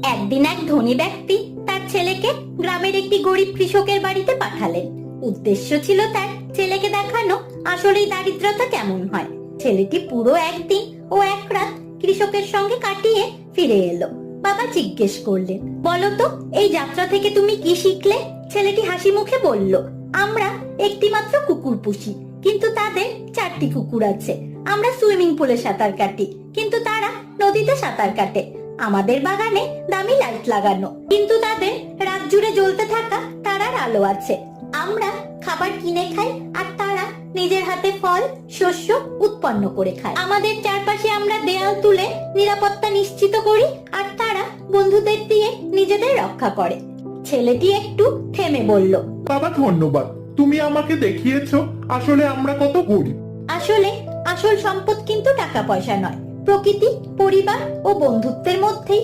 একদিন এক ধনী ব্যক্তি তার ছেলেকে গ্রামের একটি গরিব কৃষকের বাড়িতে পাঠালেন। উদ্দেশ্য ছিল তার ছেলেকে দেখানো আসলেই দারিদ্রতা কেমন হয়। ছেলেটি পুরো একদিন ও এক রাত কৃষকের সঙ্গে কাটিয়ে ফিরে এলো। বাবা জিজ্ঞেস করলেন, বলো তো এই যাত্রা থেকে তুমি কি শিখলে? ছেলেটি হাসি মুখে বলল, আমরা একটি মাত্র কুকুর পুষি, কিন্তু তাদের 4টি কুকুর আছে। আমরা সুইমিং পুলে সাঁতার কাটি, কিন্তু তারা নদীতে সাঁতার কাটে। আমাদের বাগানে দামি লাইট লাগানো, কিন্তু তাদের রাত জুড়ে জ্বলতে থাকা তারার আলো আছে। আমরা খাবার কিনে খাই, আর তারা নিজের হাতে ফল শস্য উৎপন্ন করে খায়। আমাদের চারপাশে আমরা দেয়াল তুলে নিরাপত্তা নিশ্চিত করি, আর তারা বন্ধুদের দিয়ে নিজেদের রক্ষা করে। ছেলেটি একটু থেমে বলল, বাবা ধন্যবাদ, তুমি আমাকে দেখিয়েছো আসলে আমরা কত গরিব। আসলে আসল সম্পদ কিন্তু টাকা পয়সা নয়, প্রকৃতি, পরিবার ও বন্ধুত্বের মধ্যেই